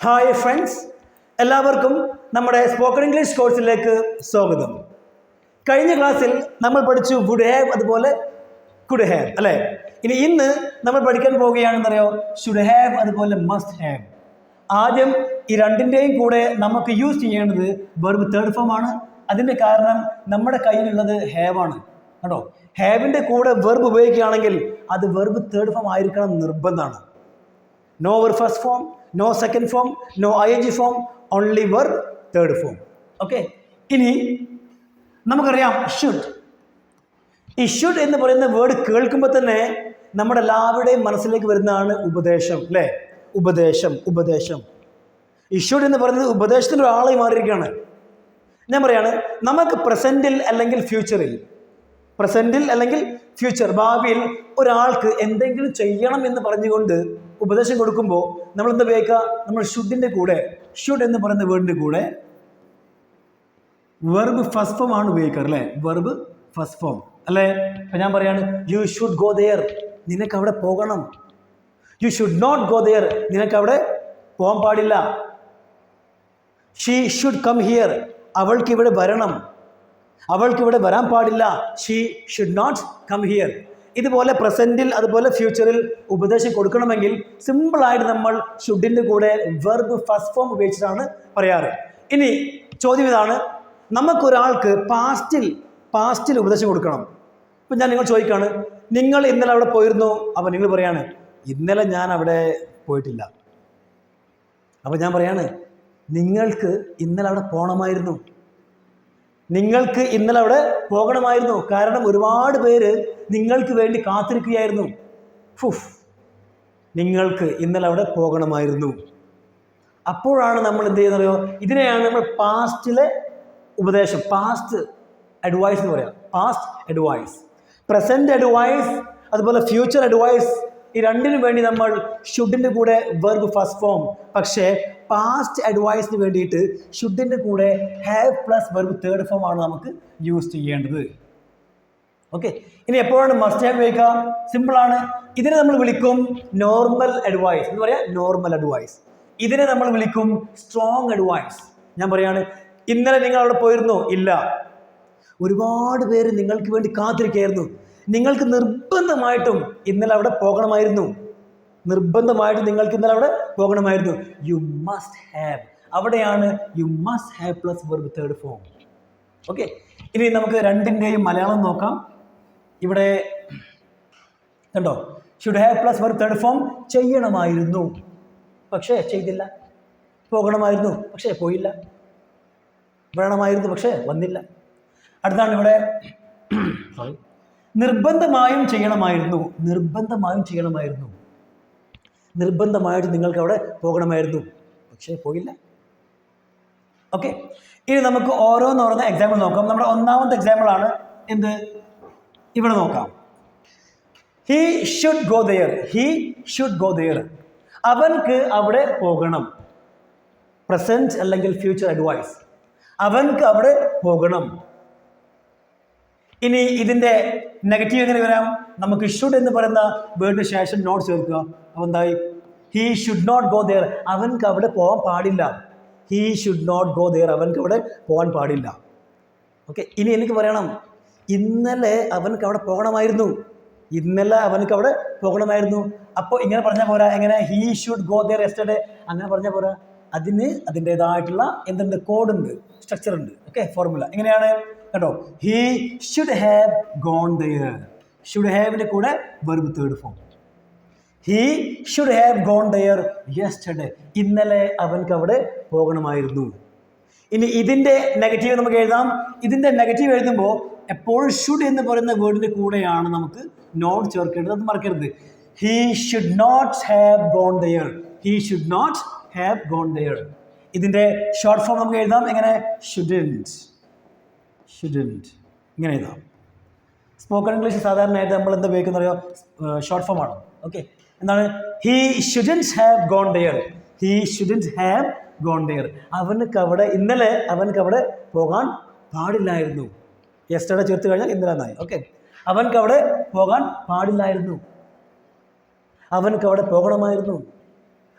Hi friends, എല്ലാവർക്കും നമ്മുടെ spoken English കോഴ്സിലേക്ക് സ്വാഗതം. കഴിഞ്ഞ ക്ലാസ്സിൽ നമ്മൾ പഠിച്ചു വുഡ് ഹാവ്, അതുപോലെ കുഡ് ഹാവ് അല്ലേ. ഇന്ന് നമ്മൾ പഠിക്കാൻ പോവുകയാണെന്നറിയോ, ഷുഡ് ഹാവ് അതുപോലെ മസ്റ്റ് ഹാവ്. ആദ്യം ഈ രണ്ടിൻ്റെയും കൂടെ നമുക്ക് യൂസ് ചെയ്യേണ്ടത് വെർബ് തേർഡ് ഫോം ആണ്. അതിൻ്റെ കാരണം നമ്മുടെ കയ്യിലുള്ളത് ഹാവ് ആണ് കേട്ടോ. ഹാവിൻ്റെ കൂടെ വെർബ് ഉപയോഗിക്കുകയാണെങ്കിൽ അത് വെർബ് തേർഡ് ഫോം ആയിരിക്കണം നിർബന്ധമാണ്. No verb first form, no second form, no ing form, only verb third form. Okay, ഇനി നമുക്കറിയാം ഷുഡ്. ഈ ഷുഡ് എന്ന് പറയുന്ന വേർഡ് കേൾക്കുമ്പോൾ തന്നെ നമ്മുടെ എല്ലാവരുടെയും മനസ്സിലേക്ക് വരുന്നതാണ് ഉപദേശം അല്ലേ. ഉപദേശം. ഈ ഷുഡ് എന്ന് പറയുന്നത് ഉപദേശത്തിൻ്റെ ഒരാളായി മാറിയിരിക്കുകയാണ്. ഞാൻ പറയാണ്, നമുക്ക് പ്രസൻറ്റിൽ അല്ലെങ്കിൽ ഫ്യൂച്ചർ ഭാവിയിൽ ഒരാൾക്ക് എന്തെങ്കിലും ചെയ്യണം എന്ന് പറഞ്ഞുകൊണ്ട് ഉപദേശം കൊടുക്കുമ്പോൾ നമ്മൾ എന്താ ഉപയോഗിക്കുക? നമ്മൾ ഷുഡിൻ്റെ കൂടെ, ഷുഡ് എന്ന് പറയുന്ന വേർഡിൻ്റെ കൂടെ വെർബ് ഫസ്റ്റ് ഫോം ആണ് ഉപയോഗിക്കാറ് അല്ലേ. വെർബ് ഫസ്റ്റ് ഫോം അല്ലേ. അപ്പം ഞാൻ പറയാണ്, യു ഷുഡ് ഗോ ദെയർ, നിനക്ക് അവിടെ പോകണം. You should not go there, നിനക്ക് അവിടെ പോകാൻ പാടില്ല. ഷീ ഷുഡ് കം ഹിയർ, അവൾക്ക് ഇവിടെ വരണം. അവൾക്ക് ഇവിടെ വരാൻ പാടില്ല. She should not come here. ഇതുപോലെ പ്രസൻറ്റിൽ അതുപോലെ ഫ്യൂച്ചറിൽ ഉപദേശം കൊടുക്കണമെങ്കിൽ സിമ്പിളായിട്ട് നമ്മൾ ഷുഡിൻ്റെ കൂടെ വെർബ് ഫസ്റ്റ് ഫോം ഉപയോഗിച്ചിട്ടാണ് പറയാറ്. ഇനി ചോദ്യം ഇതാണ്, നമുക്കൊരാൾക്ക് പാസ്റ്റിൽ ഉപദേശം കൊടുക്കണം. ഇപ്പം ഞാൻ നിങ്ങൾ ചോദിക്കുകയാണ്, നിങ്ങൾ ഇന്നലെ അവിടെ പോയിരുന്നു. അപ്പോൾ നിങ്ങൾ പറയാണ്, ഇന്നലെ ഞാൻ അവിടെ പോയിട്ടില്ല. അപ്പോൾ ഞാൻ പറയാണ്, നിങ്ങൾക്ക് ഇന്നലെ അവിടെ പോകണമായിരുന്നു. നിങ്ങൾക്ക് ഇന്നലെ അവിടെ പോകണമായിരുന്നു. കാരണം ഒരുപാട് പേര് നിങ്ങൾക്ക് വേണ്ടി കാത്തിരിക്കുകയായിരുന്നു. നിങ്ങൾക്ക് ഇന്നലെ അവിടെ പോകണമായിരുന്നു. അപ്പോഴാണ് നമ്മൾ എന്ത് ചെയ്യുന്നറിയോ, ഇതിനെയാണ് നമ്മൾ പാസ്റ്റിലെ ഉപദേശം, പാസ്റ്റ് അഡ്വൈസ് എന്ന് പറയാം. പാസ്റ്റ് അഡ്വൈസ്, പ്രസൻറ്റ് അഡ്വൈസ്, അതുപോലെ ഫ്യൂച്ചർ അഡ്വൈസ്. ഈ രണ്ടിനും വേണ്ടി നമ്മൾ ഷുഡിൻ്റെ കൂടെ വെർബ് ഫസ്റ്റ് ഫോം, പക്ഷേ പാസ്റ്റ് അഡ്വൈസിന് വേണ്ടിയിട്ട് ഷുഡിൻ്റെ കൂടെ have plus verb third form ആണ് നമുക്ക് യൂസ് ചെയ്യേണ്ടത്. ഓക്കെ, ഇനി എപ്പോഴാണ് മസ്റ്റ് ഹാവ് ഉപയോഗിക്കുക? സിമ്പിളാണ്. ഇതിനെ നമ്മൾ വിളിക്കും നോർമൽ അഡ്വൈസ് എന്ന് പറയാം. Normal advice. ഇതിനെ നമ്മൾ വിളിക്കും സ്ട്രോങ് അഡ്വൈസ്. ഞാൻ പറയാണ്, ഇന്നലെ നിങ്ങൾ അവിടെ പോയിരുന്നോ? ഇല്ല. ഒരുപാട് പേര് നിങ്ങൾക്ക് വേണ്ടി കാത്തിരിക്കുകയായിരുന്നു. നിങ്ങൾക്ക് നിർബന്ധമായിട്ടും ഇന്നലെ അവിടെ പോകണമായിരുന്നു. നിങ്ങൾക്ക് ഇന്നലെ അവിടെ പോകണമായിരുന്നു. You must have. അവിടെയാണ് you must have plus verb third form. Okay, ഇനി നമുക്ക് രണ്ടിൻ്റെയും മലയാളം നോക്കാം. ഇവിടെ കണ്ടോ, should have plus verb third form. ചെയ്യണമായിരുന്നു പക്ഷേ ചെയ്തില്ല. പോകണമായിരുന്നു പക്ഷേ പോയില്ല. വേണമായിരുന്നു പക്ഷേ വന്നില്ല. അടുത്താണ് ഇവിടെ നിർബന്ധമായും ചെയ്യണമായിരുന്നു. നിർബന്ധമായിട്ട് നിങ്ങൾക്ക് അവിടെ പോകണമായിരുന്നു പക്ഷേ പോയില്ല. ഓക്കെ, ഇനി നമുക്ക് ഓരോന്നോരോന്ന് എക്സാമ്പിൾ നോക്കാം. നമ്മുടെ ഒന്നാമത്തെ എക്സാമ്പിളാണ് എന്ത്? ഇവിടെ നോക്കാം. He should go there. അവൻക്ക് അവിടെ പോകണം. പ്രസൻറ്റ് അല്ലെങ്കിൽ ഫ്യൂച്ചർ അഡ്വൈസ്. അവൻക്ക് അവിടെ പോകണം. ഇനി ഇതിൻ്റെ നെഗറ്റീവ് എങ്ങനെ വരാം? നമുക്ക് ഷുഡ് എന്ന് പറയുന്ന വേർഡിന് ശേഷം നോട്ട് ചേർക്കുക. അപ്പോൾ എന്തായി? He should not go there. അവൻക്ക് അവിടെ പോകാൻ പാടില്ല. He should not go there. അവൻക്ക് അവിടെ പോകാൻ പാടില്ല. ഓക്കെ, ഇനി എനിക്ക് പറയണം, ഇന്നലെ അവൻക്ക് അവിടെ പോകണമായിരുന്നു. അപ്പോൾ ഇങ്ങനെ പറഞ്ഞാൽ പോരാ. എങ്ങനെ? He should go there yesterday അങ്ങനെ പറഞ്ഞാൽ പോരാ. അതിന് അതിൻ്റെതായിട്ടുള്ള എന്തുണ്ട്? കോഡുണ്ട്, സ്ട്രക്ചർ ഉണ്ട്. ഓക്കെ, ഫോർമുല എങ്ങനെയാണ് കേട്ടോ? He should have gone there. Should ഹാവിൻ്റെ കൂടെ verb third form. He should have gone there yesterday. ഇന്നലെ അവൻക്ക് അവിടെ പോകണമായിരുന്നു. ഇനി ഇതിൻ്റെ നെഗറ്റീവ് നമുക്ക് എഴുതാം. ഇതിൻ്റെ നെഗറ്റീവ് എഴുതുമ്പോൾ എപ്പോഴും ഷുഡ് എന്ന് പറയുന്ന വേർഡിൻ്റെ കൂടെയാണ് നമുക്ക് നോട്ട് ചേർക്കേണ്ടത്. അത് മറക്കരുത്. He should not have gone there. ഇതിൻ്റെ ഷോർട്ട് ഫോം നമുക്ക് എഴുതാം. എങ്ങനെ? ഷുഡൻറ്റ് ഇങ്ങനെ എഴുതാം. സ്പോക്കൺ ഇംഗ്ലീഷ് സാധാരണയായിട്ട് നമ്മൾ എന്താ ഉപയോഗിക്കുന്നത് അറിയോ? ഷോർട്ട് ഫോം ആണ്. ഓക്കെ, എന്താണ്? He shouldn't have gone there. ഇന്നലെ അവൻക്ക് അവിടെ പോകാൻ പാടില്ലായിരുന്നു. യെസ്റ്റർഡേ ചേർത്ത് കഴിഞ്ഞാൽ ഇന്നലെ എന്നായി. ഓക്കെ, അവൻക്ക് അവിടെ പോകാൻ പാടില്ലായിരുന്നു. അവൻക്ക് അവിടെ പോകണമായിരുന്നു.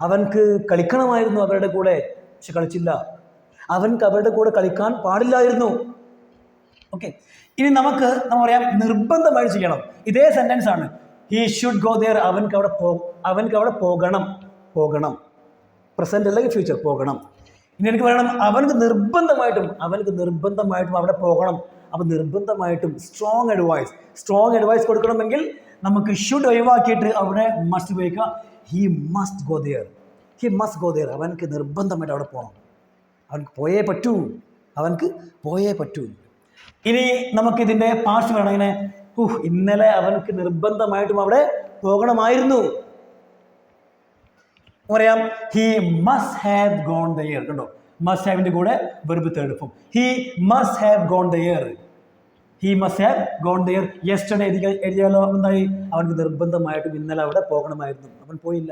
അവൻക്ക് കളിക്കണമായിരുന്നു അവരുടെ കൂടെ, പക്ഷെ കളിച്ചില്ല. അവൻക്ക് അവരുടെ കൂടെ കളിക്കാൻ പാടില്ലായിരുന്നു. ഓക്കെ, ഇനി നമ്മൾ പറയാം നിർബന്ധമായി ചെയ്യണം. ഇതേ സെന്റൻസ് ആണ്. He should go there. അവൻക്ക് അവിടെ പോകണം. പ്രസന്റ് അല്ലെങ്കിൽ ഫ്യൂച്ചർ, പോകണം. ഇനി എനിക്ക് പറയണം അവൻക്ക് നിർബന്ധമായിട്ടും അവിടെ പോകണം. അപ്പം നിർബന്ധമായിട്ടും സ്ട്രോങ് അഡ്വൈസ് കൊടുക്കണമെങ്കിൽ നമുക്ക് ഷുഡ് ഒഴിവാക്കിയിട്ട് അവിടെ മസ്റ്റ് ഉപയോഗിക്കാം. He must go there. അവൻക്ക് നിർബന്ധമായിട്ട് അവിടെ പോകണം. അവൻക്ക് പോയേ പറ്റൂ. ഇനി നമുക്കിതിൻ്റെ പാസ്റ്റ് വേണം. ഇങ്ങനെ ഇന്നലെ അവൻക്ക് നിർബന്ധമായിട്ടും അവിടെ പോകണമായിരുന്നു പറയാം. He must have gone there. കണ്ടോ, മസ്റ്റ് ഹാവിൻ്റെ കൂടെ verb third form. He must have gone there. Yesterday എഴുതിയാലോ എന്തായി? അവൻക്ക് നിർബന്ധമായിട്ടും ഇന്നലെ അവിടെ പോകണമായിരുന്നു, അവൻ പോയില്ല.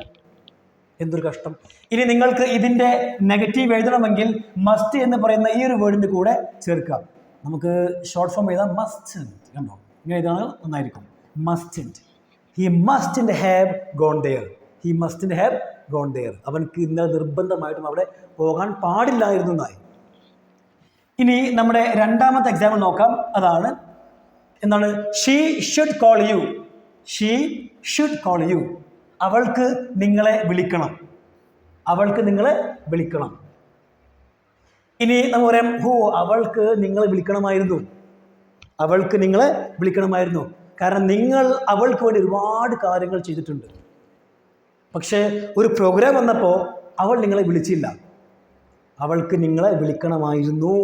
എന്തൊരു കഷ്ടം. ഇനി നിങ്ങൾക്ക് ഇതിൻ്റെ നെഗറ്റീവ് എഴുതണമെങ്കിൽ മസ്റ്റ് എന്ന് പറയുന്ന ഈ ഒരു വേർഡിൻ്റെ കൂടെ ചേർക്കാം. നമുക്ക് ഷോർട്ട് ഫോം എഴുതാം മസ്റ്റ്. കണ്ടോ, ഇങ്ങനെ എഴുതാണ് നന്നായിരിക്കും. Mustn't. He mustn't have gone there. അവൻക്ക് ഇന്നലെ നിർബന്ധമായിട്ടും അവിടെ പോകാൻ പാടില്ലായിരുന്നു എന്നായി. ഇനി നമ്മുടെ രണ്ടാമത്തെ എക്സാമ്പിൾ നോക്കാം. അതാണ് എന്താണ്? She should call you. അവൾക്ക് നിങ്ങളെ വിളിക്കണം. ഇനി നമുക്ക് പറയാം അവൾക്ക് നിങ്ങളെ വിളിക്കണമായിരുന്നു. കാരണം നിങ്ങൾ അവൾക്ക് വേണ്ടി ഒരുപാട് കാര്യങ്ങൾ ചെയ്തിട്ടുണ്ട്. പക്ഷേ ഒരു പ്രോഗ്രാം വന്നപ്പോൾ അവൾ നിങ്ങളെ വിളിച്ചില്ല. അവൾക്ക് നിങ്ങളെ വിളിക്കണമായിരുന്നു.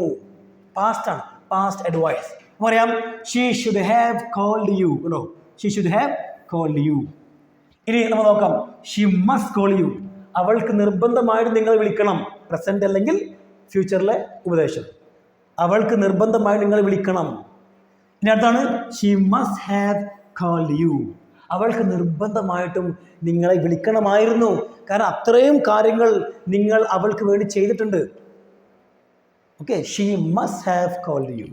പാസ്റ്റാണ്, പാസ്റ്റ് അഡ്വൈസ്. പറയാം she should have called you. ഇനി നമ്മൾ നോക്കാം. She must call you. അവൾക്ക് നിർബന്ധമായിട്ട് നിങ്ങൾ വിളിക്കണം. പ്രസന്റ് അല്ലെങ്കിൽ ഫ്യൂച്ചറിലെ ഉപദേശം. അവൾക്ക് നിർബന്ധമായി നിങ്ങൾ വിളിക്കണം. ഇനി അടുത്താണ് she must have called you. അവൾക്ക് നിർബന്ധമായിട്ടും നിങ്ങളെ വിളിക്കണമായിരുന്നു. കാരണം അത്രയും കാര്യങ്ങൾ നിങ്ങൾ അവൾക്ക് വേണ്ടി ചെയ്തിട്ടുണ്ട്. Okay, she must have called you.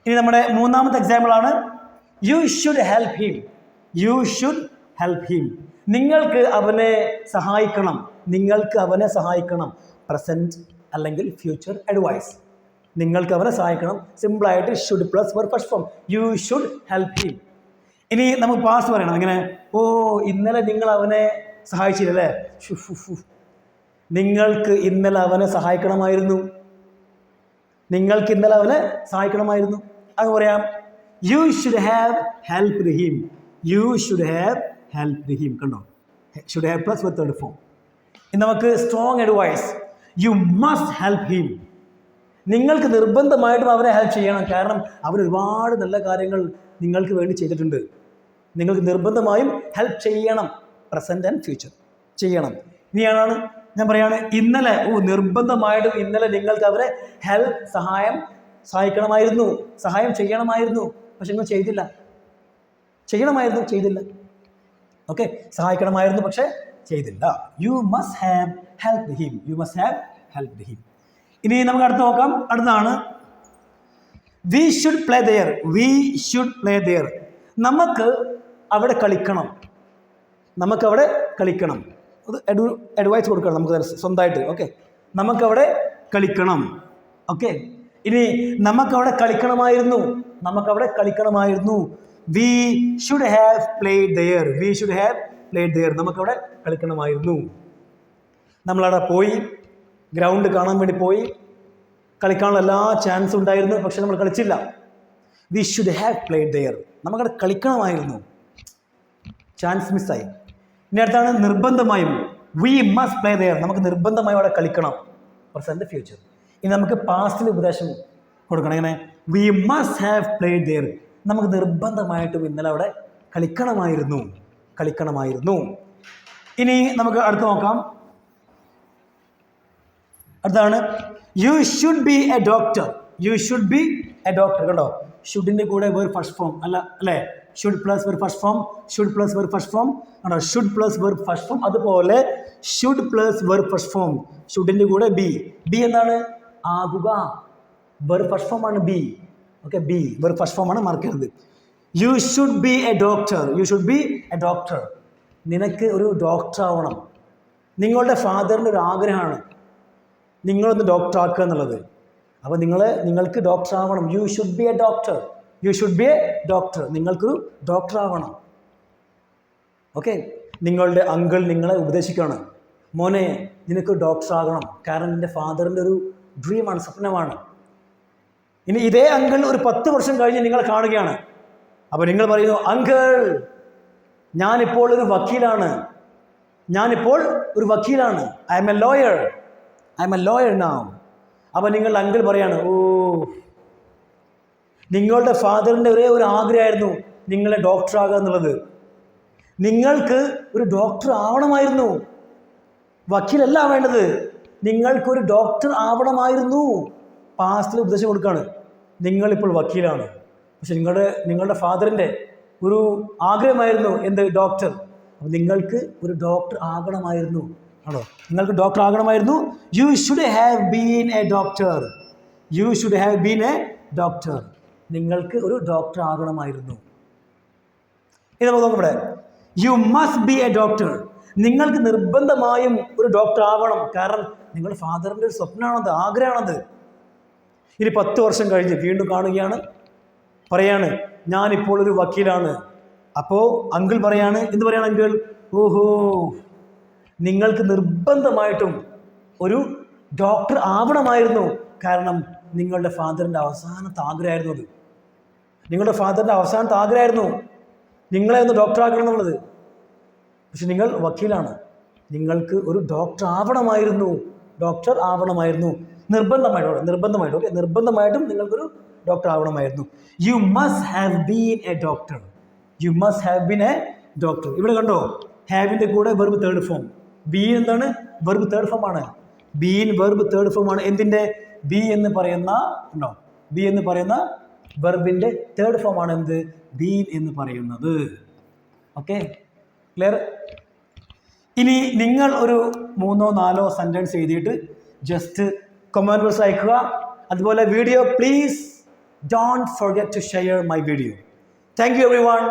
ഇനി നമ്മുടെ മൂന്നാമത്തെ എക്സാമ്പിൾ ആണ് യു ഷുഡ് ഹെൽപ്പ് ഹിം. നിങ്ങൾക്ക് അവനെ സഹായിക്കണം. പ്രസന്റ് അല്ലെങ്കിൽ ഫ്യൂച്ചർ അഡ്വൈസ്. നിങ്ങൾക്ക് അവനെ സഹായിക്കണം. സിമ്പിളായിട്ട് should plus verb first form. You should help him. ഇനി നമുക്ക് പാസ്റ്റ് പറയണം. ഇങ്ങനെ ഇന്നലെ നിങ്ങൾ അവനെ സഹായിച്ചില്ലല്ലേ? നിങ്ങൾക്ക് ഇന്നലെ അവനെ സഹായിക്കണമായിരുന്നു. അത് പറയാം you should have helped him. കണ്ടോ, should have plus with third form. ഇനി നമുക്ക് strong advice. You must help him. നിങ്ങൾക്ക് നിർബന്ധമായിട്ടും അവരെ ഹെൽപ്പ് ചെയ്യണം. കാരണം അവർ ഒരുപാട് നല്ല കാര്യങ്ങൾ നിങ്ങൾക്ക് വേണ്ടി ചെയ്തിട്ടുണ്ട്. നിങ്ങൾക്ക് നിർബന്ധമായും ഹെൽപ്പ് ചെയ്യണം. പ്രസന്റ് ആൻഡ് ഫ്യൂച്ചർ ചെയ്യണം. ഇനിയാണ് ഞാൻ പറയാണ് ഇന്നലെ നിർബന്ധമായിട്ടും ഇന്നലെ നിങ്ങൾക്ക് അവരെ സഹായം ചെയ്യണമായിരുന്നു. പക്ഷെ നിങ്ങൾ ചെയ്തില്ല. ഓക്കെ, സഹായിക്കണമായിരുന്നു പക്ഷെ ചെയ്തില്ല. U must have helped him. ഇനി നമുക്ക് അടുത്ത് നോക്കാം. അടുത്താണ് വി ഷുഡ് പ്ലേ ദെയർ. നമുക്ക് അവിടെ കളിക്കണം. അത് അഡ്വൈസ് കൊടുക്കണം നമുക്ക് സ്വന്തമായിട്ട്. ഓക്കെ, നമുക്കവിടെ കളിക്കണം. ഓക്കെ, ഇനി നമുക്കവിടെ കളിക്കണമായിരുന്നു. We should have played there. നമുക്കവിടെ കളിക്കണമായിരുന്നു. നമ്മളവിടെ പോയി, ഗ്രൗണ്ട് കാണാൻ വേണ്ടി പോയി, കളിക്കാനുള്ള എല്ലാ ചാൻസും ഉണ്ടായിരുന്നു. പക്ഷെ നമ്മൾ കളിച്ചില്ല. We should have played there. നമുക്കവിടെ കളിക്കണമായിരുന്നു, ചാൻസ് മിസ്സായി. ഇനി അടുത്താണ് നിർബന്ധമായും. We must play there. നമുക്ക് നിർബന്ധമായും അവിടെ കളിക്കണം. Present future. ഇനി നമുക്ക് പാസ്റ്റിൽ ഉപദേശം കൊടുക്കണം. ഇങ്ങനെ we must have played there. നമുക്ക് നിർബന്ധമായിട്ടും ഇന്നലെ അവിടെ കളിക്കണമായിരുന്നു. ഇനി നമുക്ക് അടുത്ത് നോക്കാം. അടുത്താണ് you should be a doctor. കണ്ടോ, ഷുഡിൻ്റെ കൂടെ വെർബ് ഫസ്റ്റ് ഫോം അല്ലേ? Should plus verb first form. കണ്ടോ, should plus verb first form. അതുപോലെ should plus verb first form. ഷുഡിൻ്റെ കൂടെ ബി എന്താണ്? ആകുക. വെർബ് ഫസ്റ്റ് ഫോം ആണ് be. Okay, be verb first form ആണ്, മറക്കരുത്. You should be a doctor. നിനക്ക് ഒരു ഡോക്ടർ ആവണം. നിങ്ങളുടെ ഫാദറിൻ്റെ ഒരു ആഗ്രഹമാണ് നിങ്ങളൊന്ന് ഡോക്ടർ ആക്കുക എന്നുള്ളത്. അപ്പോൾ നിങ്ങൾക്ക് ഡോക്ടർ ആവണം. U should be a doctor. U should be a doctor. നിങ്ങൾക്കൊരു ഡോക്ടർ ആവണം. ഓക്കെ. നിങ്ങളുടെ അങ്കിൾ നിങ്ങളെ ഉപദേശിക്കുകയാണ്, മോനെ നിനക്ക് ഡോക്ടർ ആകണം, കാരണം നിൻ്റെ ഫാദറിൻ്റെ ഒരു ഡ്രീമാണ്, സ്വപ്നമാണ്. ഇനി ഇതേ അങ്കിൾ ഒരു 10 വർഷം കഴിഞ്ഞ് നിങ്ങളെ കാണുകയാണ്. അപ്പോൾ നിങ്ങൾ പറയുന്നു, അങ്കിൾ ഞാനിപ്പോൾ ഒരു വക്കീലാണ്, I am a lawyer now. അപ്പോൾ നിങ്ങളുടെ അങ്കിൾ പറയാണ്, ഓ നിങ്ങളുടെ ഫാദറിൻ്റെ ഒരേ ഒരു ആഗ്രഹമായിരുന്നു നിങ്ങളെ ഡോക്ടർ ആകുക എന്നുള്ളത്. നിങ്ങൾക്ക് ഒരു ഡോക്ടർ ആവണമായിരുന്നു, വക്കീലല്ല വേണ്ടത്, നിങ്ങൾക്കൊരു ഡോക്ടർ ആവണമായിരുന്നു. പാസ്റ്റിൽ ഉപദേശം കൊടുക്കുകയാണ്, നിങ്ങളിപ്പോൾ വക്കീലാണ്, പക്ഷെ നിങ്ങളുടെ ഫാദറിൻ്റെ ഒരു ആഗ്രഹമായിരുന്നു എന്ത്? ഡോക്ടർ. അപ്പോൾ നിങ്ങൾക്ക് ഒരു ഡോക്ടർ ആകണമായിരുന്നു. ആണോ? നിങ്ങൾക്ക് ഡോക്ടർ ആകണമായിരുന്നു. You should have been a doctor. നിങ്ങൾക്ക് ഒരു ഡോക്ടർ ആകണമായിരുന്നു. ഇത് നമുക്ക് നോക്കപ്പെടെ, you must be a doctor. നിങ്ങൾക്ക് നിർബന്ധമായും ഒരു ഡോക്ടർ ആവണം, കാരണം നിങ്ങളുടെ ഫാദറിൻ്റെ ഒരു സ്വപ്നമാണത്, ആഗ്രഹമാണത്. ഇനി 10 വർഷം കഴിഞ്ഞ് വീണ്ടും കാണുകയാണ്, പറയാണ് ഞാനിപ്പോൾ ഒരു വക്കീലാണ്. അപ്പോൾ അങ്കിൾ പറയാണ്, എന്ത് പറയാണ് അങ്കിൾ? ഓഹോ നിങ്ങൾക്ക് നിർബന്ധമായിട്ടും ഒരു ഡോക്ടർ ആവണമായിരുന്നു, കാരണം നിങ്ങളുടെ ഫാദറിൻ്റെ അവസാനത്തെ ആഗ്രഹമായിരുന്നു അത്. നിങ്ങളുടെ ഫാദറിൻ്റെ അവസാനത്തെ ആഗ്രഹമായിരുന്നു നിങ്ങളെ ഒന്ന് ഡോക്ടർ ആക്കണം എന്നുള്ളത്. പക്ഷെ നിങ്ങൾ വക്കീലാണ്, നിങ്ങൾക്ക് ഒരു ഡോക്ടർ ആവണമായിരുന്നു, നിർബന്ധമായിട്ടും നിങ്ങൾക്കൊരു ഡോക്ടർ ആവണമായിരുന്നു. You must have been a doctor. ഇവിടെ കണ്ടോ, ഹാവിൻ്റെ കൂടെ വെർബ് തേർഡ് ഫോം. ബീൻ എന്താണ്? വെർബ് തേർഡ് ഫോം ആണ്. ബീൻ വെർബ് തേർഡ് ഫോം ആണ്. എന്തിൻ്റെ? ബി എന്ന് പറയുന്ന വെർബിൻ്റെ തേർഡ് ഫോം ആണ് എന്ത്? ബീൻ എന്ന് പറയുന്നത്. Okay, clear? ഇനി നിങ്ങൾ ഒരു 3-4 സെൻറ്റൻസ് എഴുതിയിട്ട് ജസ്റ്റ് കമൻറ്റ് ബോക്സ് അയക്കുക. അതുപോലെ video please don't forget to share my video. Thank you everyone.